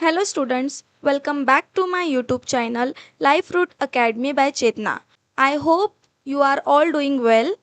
Hello students, welcome back to my YouTube channel Life Root Academy by Chetna. I hope you are all doing well.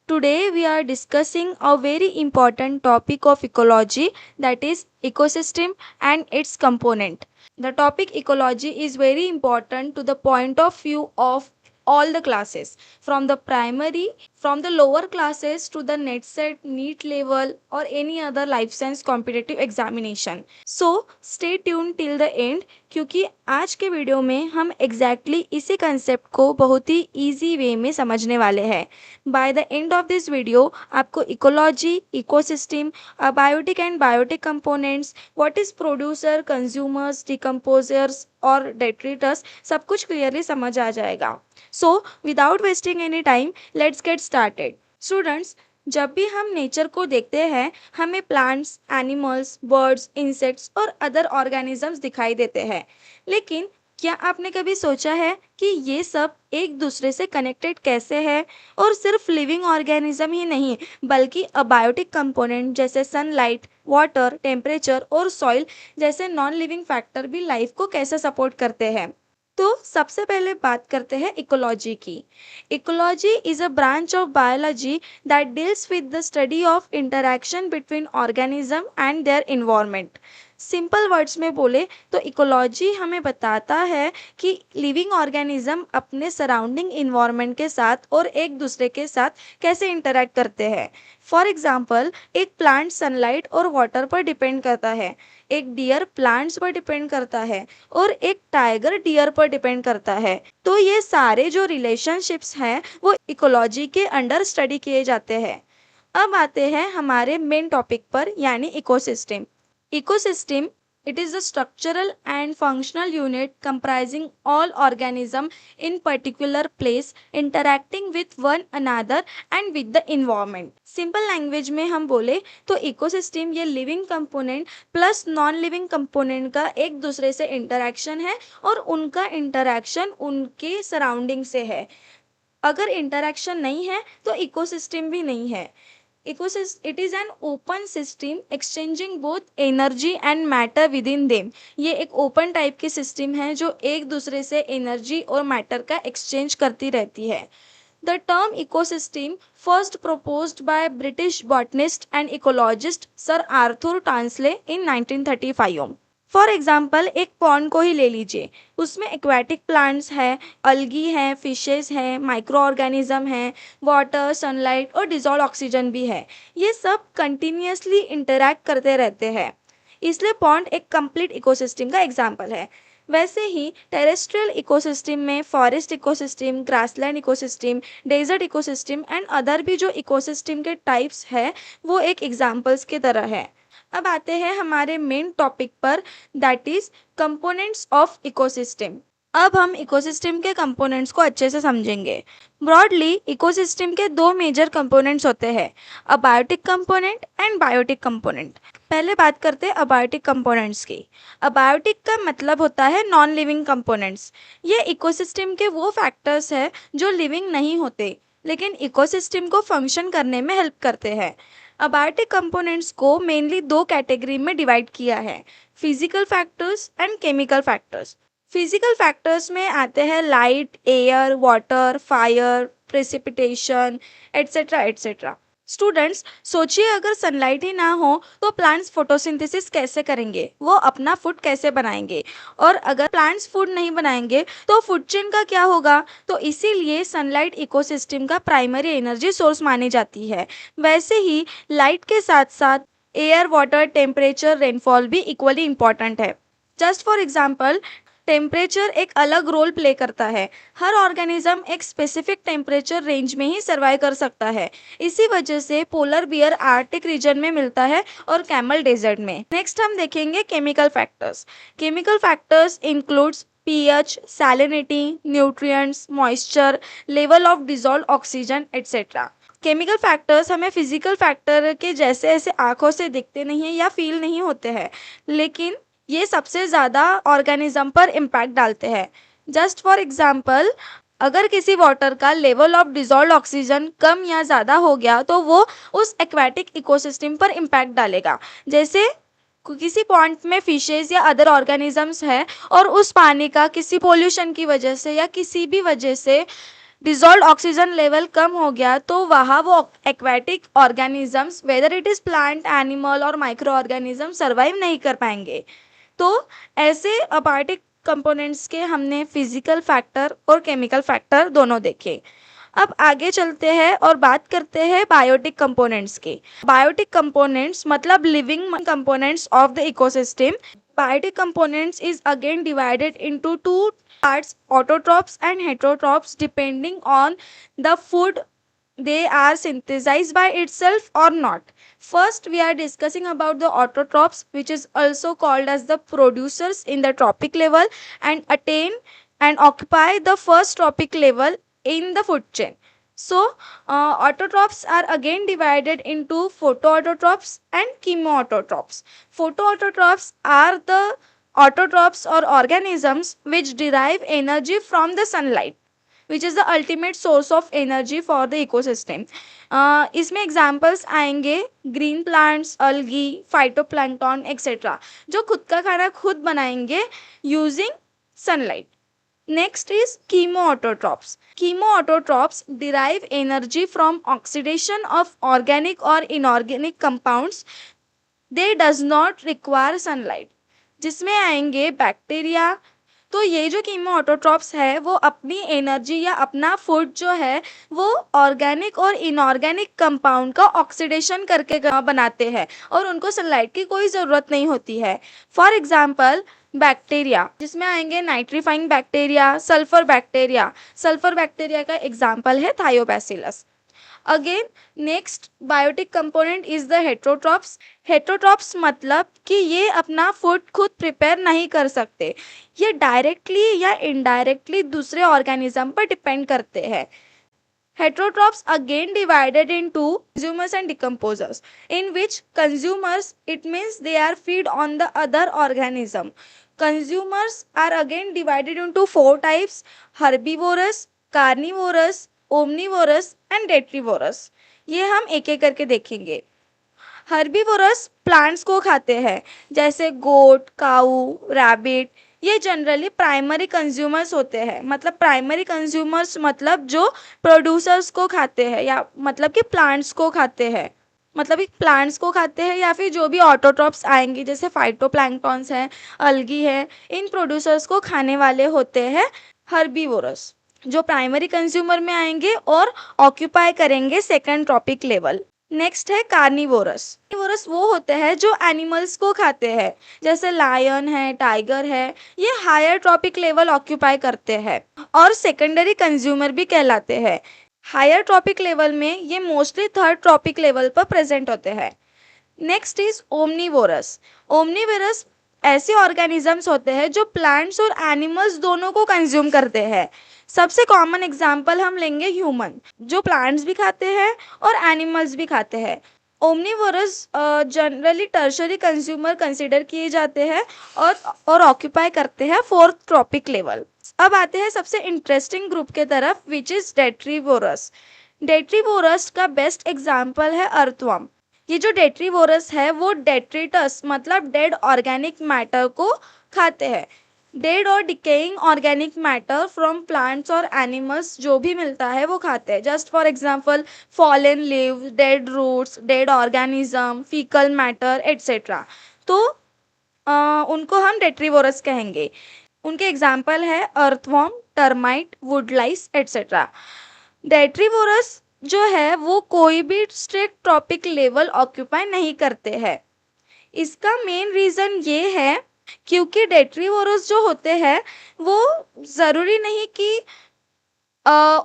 Today we are discussing a very important topic of ecology, that is ecosystem and its component. The topic ecology is very important to the point of view of all the classes, from the primary, from the lower classes to the net set, NEET level or any other life science competitive examination. So stay tuned till the end, क्योंकि आज के video में हम इसी concept को बहुत ही easy way में समझने वाले हैं. By the end of this video आपको ecology, ecosystem, biotic and biotic components, what is producer, consumers, decomposers और डेट्रीटर्स सब कुछ क्लियरली समझ आ जाएगा. So without wasting any time let's get started. Students, जब भी हम नेचर को देखते हैं हमें प्लांट्स, एनिमल्स, बर्ड्स, इंसेक्ट्स और अदर ऑर्गेनिजम्स दिखाई देते हैं. लेकिन क्या आपने कभी सोचा है कि ये सब एक दूसरे से कनेक्टेड कैसे है? और सिर्फ लिविंग ऑर्गेनिज्म ही नहीं, बल्कि अबायोटिक कंपोनेंट जैसे सनलाइट, वाटर, टेम्परेचर और सॉइल जैसे नॉन लिविंग फैक्टर भी लाइफ को कैसे सपोर्ट करते हैं. तो सबसे पहले बात करते हैं इकोलॉजी की. Ecology is a branch of biology that deals with the study of interaction between organism and their environment. Simple words में बोले तो इकोलॉजी हमें बताता है कि लिविंग ऑर्गेनिज्म अपने सराउंडिंग इन्वायरमेंट के साथ और एक दूसरे के साथ कैसे इंटरैक्ट करते हैं. फॉर एग्जाम्पल, एक प्लांट सनलाइट और वाटर पर डिपेंड करता है, एक डियर प्लांट्स पर डिपेंड करता है और एक टाइगर डियर पर डिपेंड करता है. तो ये सारे जो रिलेशनशिप्स हैं वो इकोलॉजी के अंडर स्टडी किए जाते हैं. अब आते हैं हमारे मेन टॉपिक पर, यानी ecosystem. Ecosystem, it is a structural and functional unit comprising all organism in particular place interacting with one another and with the environment. Simple language में हम बोले तो इकोसिस्टम ये living component plus non living component का एक दूसरे से interaction है और उनका इंटरेक्शन उनके सराउंडिंग से है. अगर इंटरेक्शन नहीं है तो इकोसिस्टम भी नहीं है. Ecosystem, it is an open system exchanging both energy and matter within them. ये एक ओपन टाइप की सिस्टम है जो एक दूसरे से एनर्जी और मैटर का एक्सचेंज करती रहती है. The term ecosystem first proposed by British botanist and ecologist Sir Arthur Tansley in 1935. For example, एक पॉन्ड को ही ले लीजिए. उसमें एक्वेटिक प्लांट्स है, अल्गी है, फिशेस है, माइक्रो ऑर्गेनिज्म है, वाटर, सनलाइट और डिजॉल्व ऑक्सीजन भी है. ये सब कंटिन्यूसली इंटरैक्ट करते रहते हैं, इसलिए पॉन्ड एक कंप्लीट इकोसिस्टम का एग्जाम्पल है. वैसे ही टेरेस्ट्रियल इकोसिस्टम में forest ecosystem, grassland ecosystem, desert ecosystem and other भी जो इकोसिस्टम के टाइप्स है वो एक एग्जाम्पल्स की तरह है. अब आते हैं हमारे मेन टॉपिक पर, that is components of ecosystem. अब हम इकोसिस्टम के कंपोनेंट्स को अच्छे से समझेंगे. ब्रॉडली इकोसिस्टम के दो मेजर कंपोनेंट्स होते हैं, abiotic component and biotic component. पहले बात करते हैं अबायोटिक कंपोनेंट्स की. अबायोटिक का मतलब होता है नॉन लिविंग कंपोनेंट्स. ये इकोसिस्टम के वो फैक्टर्स हैं जो लिविंग नहीं होते लेकिन इकोसिस्टम को फंक्शन करने में हेल्प करते हैं. अबायोटिक कंपोनेंट्स को मेनली दो कैटेगरी में डिवाइड किया है, physical factors and chemical factors. Physical factors में आते हैं light, air, water, fire, precipitation etcetera etcetera. Students, सोचिए अगर सनलाइट ही ना हो तो प्लांट्स फोटोसिंथेसिस कैसे करेंगे, वो अपना फूड कैसे बनाएंगे? और अगर प्लांट्स फूड नहीं बनाएंगे तो फूड चेन का क्या होगा? तो इसीलिए सनलाइट इकोसिस्टम का प्राइमरी एनर्जी सोर्स मानी जाती है. वैसे ही लाइट के साथ साथ एयर, वाटर, टेम्परेचर, रेनफॉल भी इक्वली इंपॉर्टेंट है. जस्ट फॉर एग्जाम्पल, टेम्परेचर एक अलग रोल प्ले करता है. हर ऑर्गेनिज्म एक स्पेसिफिक टेम्परेचर रेंज में ही सर्वाइव कर सकता है. इसी वजह से पोलर बियर आर्कटिक रीजन में मिलता है और कैमल डेजर्ट में. नेक्स्ट हम देखेंगे chemical factors. Chemical factors includes pH, salinity, nutrients, moisture, level of dissolved oxygen, etc. Chemical factors हमें फिजिकल फैक्टर के जैसे ऐसे आंखों से दिखते नहीं है या फील नहीं होते हैं, लेकिन ये सबसे ज़्यादा ऑर्गेनिज्म पर इम्पैक्ट डालते हैं. जस्ट फॉर एग्जाम्पल, अगर किसी वाटर का लेवल ऑफ डिजॉल्व ऑक्सीजन कम या ज़्यादा हो गया तो वो उस एक्वेटिक इकोसिस्टम पर इम्पैक्ट डालेगा. जैसे किसी पॉन्ड में फिशेज या अदर ऑर्गेनिजम्स है और उस पानी का किसी पोल्यूशन की वजह से या किसी भी वजह से डिजॉल्व ऑक्सीजन लेवल कम हो गया, तो वहाँ वो aquatic organisms, whether it is plant, animal और माइक्रो ऑर्गेनिज्म, सर्वाइव नहीं कर पाएंगे। तो ऐसे अबायोटिक कंपोनेंट्स के हमने फिजिकल फैक्टर और केमिकल फैक्टर दोनों देखे। अब आगे चलते हैं और बात करते हैं बायोटिक कंपोनेंट्स की। बायोटिक कंपोनेंट्स मतलब living components of the ecosystem. Biotic components is again divided into two parts, autotrophs and heterotrophs, depending on the food they are synthesized by itself or not. First, we are discussing about the autotrophs, which is also called as the producers in the trophic level and attain and occupy the first trophic level in the food chain. So, autotrophs are again divided into photoautotrophs and chemoautotrophs. Photoautotrophs are the autotrophs or organisms which derive energy from the sunlight, which is the ultimate source of energy for the ecosystem. इसमें examples आएंगे green plants, algae, phytoplankton etcetera, जो खुद का खाना खुद बनाएंगे using sunlight. Next is chemoautotrophs. Chemoautotrophs derive energy from oxidation of organic or inorganic compounds. They does not require sunlight. जिसमें आएंगे बैक्टीरिया. तो ये जो कीमो ऑटोट्रॉप्स है वो अपनी एनर्जी या अपना फूड जो है वो ऑर्गेनिक और इनऑर्गेनिक कंपाउंड का ऑक्सीडेशन करके बनाते हैं और उनको सनलाइट की कोई ज़रूरत नहीं होती है. फॉर एग्जांपल बैक्टीरिया, जिसमें आएंगे nitrifying bacteria, sulphur bacteria. Sulphur bacteria का एग्जाम्पल है Thiobacillus. Again next biotic component is the heterotrophs. Heterotrophs मतलब कि ये अपना फूड खुद प्रिपेयर नहीं कर सकते, ये डायरेक्टली या इनडायरेक्टली दूसरे ऑर्गेनिज्म पर डिपेंड करते हैं. Heterotrophs again divided into consumers and decomposers, in which consumers, it means they are feed on the other organism. Consumers are again divided into four types: herbivorous, carnivorous, omnivorous and detrivorous. ये हम एक एक करके देखेंगे. Herbivorous plants को खाते हैं, जैसे गोट, काऊ, रैबिट. ये जनरली प्राइमरी कंज्यूमर्स होते हैं. मतलब प्राइमरी कंज्यूमर्स मतलब जो प्रोड्यूसर्स को खाते हैं, या मतलब कि प्लांट्स को खाते हैं. मतलब कि प्लांट्स को खाते हैं या फिर जो भी ऑटोट्रॉप्स आएंगे जैसे फाइटोप्लैंक्टन्स हैं, अल्गी है, इन प्रोड्यूसर्स को खाने वाले होते हैं हर्बीवोरस, जो प्राइमरी कंज्यूमर में आएंगे और ऑक्यूपाई करेंगे सेकेंड ट्रॉपिक लेवल. नेक्स्ट है कार्निवोरस. कार्निवोरस वो होते हैं जो एनिमल्स को खाते हैं, जैसे लायन है, टाइगर है. ये हायर ट्रॉपिक लेवल ऑक्यूपाई करते हैं और सेकेंडरी कंज्यूमर भी कहलाते हैं. हायर ट्रॉपिक लेवल में ये मोस्टली थर्ड ट्रॉपिक लेवल पर प्रेजेंट होते हैं. Next is omnivorous. ओमनीवोरस ऐसे ऑर्गेनिजम्स होते हैं जो प्लांट्स और एनिमल्स दोनों को कंज्यूम करते हैं. सबसे कॉमन एग्जाम्पल हम लेंगे ह्यूमन, जो प्लांट्स भी खाते हैं और एनिमल्स भी खाते हैं. Omnivorous generally tertiary consumer consider किए जाते हैं और ऑक्यूपाई करते हैं फोर्थ ट्रॉपिक लेवल. अब आते हैं सबसे इंटरेस्टिंग ग्रुप के तरफ, विच इज डेट्रीवोरस. डेट्रीवोरस का बेस्ट एग्जाम्पल है अर्थवर्म. ये जो डेट्रीवोरस है वो डेट्रिटस मतलब डेड ऑर्गेनिक मैटर को खाते हैं. डेड और decaying organic matter from plants और एनिमल्स जो भी मिलता है वो खाते हैं. Just for example fallen leaves, dead roots, dead organism, faecal matter etcetera. तो उनको हम डेट्रीवोरस कहेंगे. उनके एग्जाम्पल है earthworm, termite, woodlice etcetera. Detritivores जो है वो कोई भी स्ट्रिक्ट ट्रॉपिक लेवल ऑक्यूपाई नहीं करते हैं. इसका मेन रीज़न ये है क्योंकि डेट्रीवोरस जो होते हैं वो ज़रूरी नहीं कि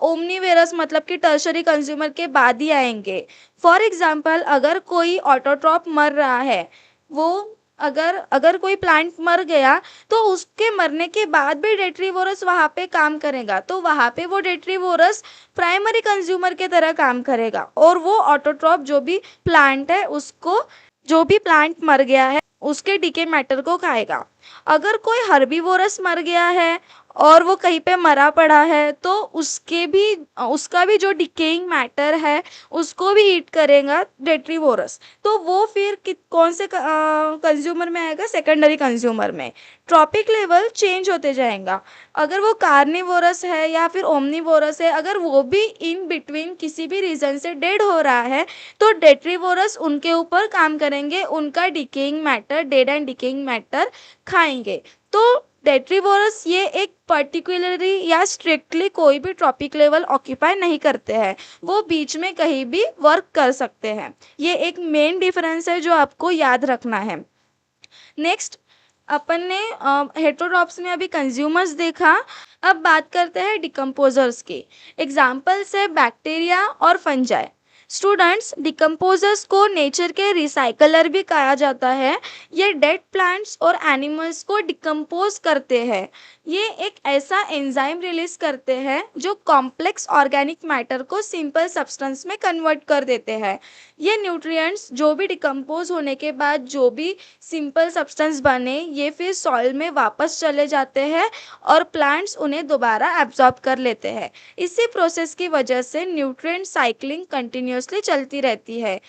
ओमनीवेरस मतलब कि टर्शरी कंज्यूमर के बाद ही आएंगे. फॉर एग्जांपल अगर कोई ऑटोट्रॉप मर रहा है, वो अगर कोई प्लांट मर गया तो उसके मरने के बाद भी डेट्रीवोरस वहाँ पे काम करेगा, तो वहाँ पे वो डेट्रीवोरस प्राइमरी कंज्यूमर के तरह काम करेगा और वो ऑटोट्रॉप जो भी प्लांट है उसको, जो भी प्लांट मर गया है उसके डीके मैटर को खाएगा. अगर कोई हर्बीवोरस मर गया है और वो कहीं पे मरा पड़ा है तो उसका भी जो डिकेइंग मैटर है उसको भी ईट करेगा डेट्रीवोरस। तो वो फिर कौन से कंज्यूमर में आएगा, सेकेंडरी कंज्यूमर में। ट्रॉपिक लेवल चेंज होते जाएगा। अगर वो कार्निवोरस है या फिर ओमनीवोरस है, अगर वो भी इन बिटवीन किसी भी रीजन से डेड हो रहा है तो डेट्रीवोरस उनके ऊपर काम करेंगे, उनका decaying matter, dead and decaying matter खाएंगे। तो डेट्रीवोरस ये एक पर्टिकुलरली या स्ट्रिक्टली कोई भी ट्रॉपिक लेवल ऑक्यूपाई नहीं करते हैं, वो बीच में कहीं भी वर्क कर सकते हैं। ये एक मेन डिफरेंस है जो आपको याद रखना है। नेक्स्ट, अपन ने हेटेरोट्रॉप्स में अभी कंज्यूमर्स देखा। अब बात करते हैं डिकम्पोजर्स की। एग्जाम्पल्स है बैक्टीरिया और फंजाई। स्टूडेंट्स, डिकम्पोजर्स को नेचर के रिसाइकलर भी कहा जाता है। ये डेड प्लांट्स और एनिमल्स को डिकम्पोज करते हैं। ये एक ऐसा एंजाइम रिलीज करते हैं जो कॉम्प्लेक्स ऑर्गेनिक मैटर को सिंपल सब्सटेंस में कन्वर्ट कर देते हैं। ये न्यूट्रिएंट्स जो भी डिकम्पोज होने के बाद जो भी सिंपल सब्सटेंस बने, ये फिर सॉइल में वापस चले जाते हैं और प्लांट्स उन्हें दोबारा एब्जॉर्ब कर लेते हैं। इसी प्रोसेस की वजह से न्यूट्रिएंट साइक्लिंग कंटिन्यूसली चलती रहती है।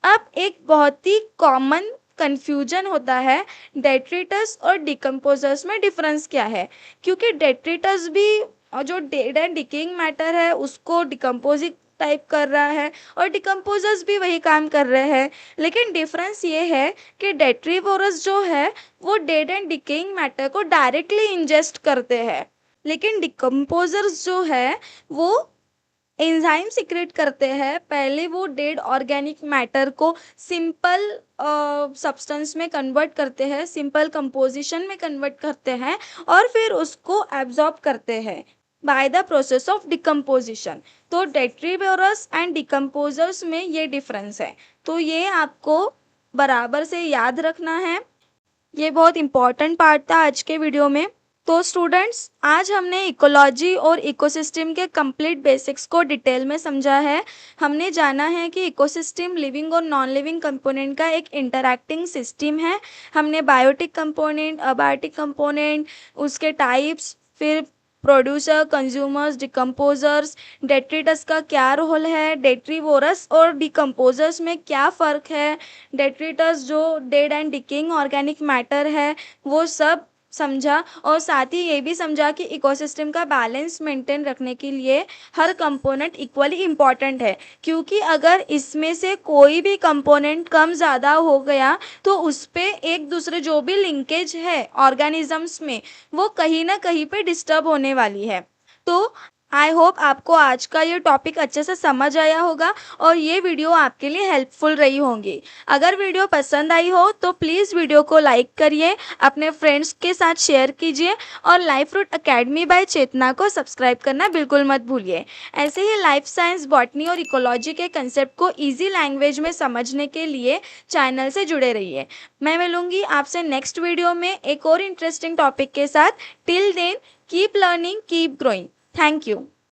अब एक बहुत ही कॉमन कंफ्यूजन होता है, डेट्रिटस और डिकम्पोजर्स में डिफरेंस क्या है। क्योंकि डेट्रिटस भी जो डेड एंड डिकेइंग मैटर है उसको डिकम्पोजिंग टाइप कर रहा है और डिकम्पोजर्स भी वही काम कर रहे हैं। लेकिन डिफरेंस ये है कि डेट्रीवोरस जो है वो डेड एंड डिकेइंग मैटर को डायरेक्टली इंजेस्ट करते हैं, लेकिन डिकम्पोजर्स जो है वो एंजाइम सीक्रेट करते हैं। पहले वो डेड ऑर्गेनिक मैटर को सिंपल सब्सटेंस में कन्वर्ट करते हैं, सिंपल कंपोजिशन में कन्वर्ट करते हैं और फिर उसको एब्जॉर्ब करते हैं by the process of decomposition. तो डेट्रीवोरस एंड डिकम्पोजर्स में ये डिफरेंस है, तो ये आपको बराबर से याद रखना है। ये बहुत इंपॉर्टेंट पार्ट था आज के वीडियो में। तो स्टूडेंट्स, आज हमने इकोलॉजी और इकोसिस्टम के कंप्लीट बेसिक्स को डिटेल में समझा है। हमने जाना है कि इकोसिस्टम लिविंग और नॉन लिविंग कंपोनेंट का एक इंटरैक्टिंग सिस्टम है। हमने बायोटिक कंपोनेंट, अबायोटिक कंपोनेंट, उसके टाइप्स, फिर प्रोड्यूसर, कंज्यूमर्स, डिकम्पोजर्स, डेट्रिटस का क्या रोल है, डेट्रीवोरस और डिकम्पोजर्स में क्या फ़र्क है, डेट्रिटस जो dead and decaying organic matter है वो सब समझा। और साथ ही ये भी समझा कि इकोसिस्टम का बैलेंस मेंटेन रखने के लिए हर कंपोनेंट इक्वली इम्पॉर्टेंट है, क्योंकि अगर इसमें से कोई भी कंपोनेंट कम ज़्यादा हो गया तो उस पे एक दूसरे जो भी लिंकेज है ऑर्गेनिजम्स में वो कहीं ना कहीं पे डिस्टर्ब होने वाली है। तो आई होप आपको आज का ये टॉपिक अच्छे से समझ आया होगा और ये वीडियो आपके लिए हेल्पफुल रही होंगी। अगर वीडियो पसंद आई हो तो प्लीज़ वीडियो को लाइक करिए, अपने फ्रेंड्स के साथ शेयर कीजिए और लाइफ फ्रूट एकेडमी बाय चेतना को सब्सक्राइब करना बिल्कुल मत भूलिए। ऐसे ही लाइफ साइंस, बॉटनी और इकोलॉजी के कंसेप्ट को ईजी लैंग्वेज में समझने के लिए चैनल से जुड़े रहिए। मैं मिलूंगी आपसे नेक्स्ट वीडियो में एक और इंटरेस्टिंग टॉपिक के साथ। Till then, keep learning, keep growing. Thank you.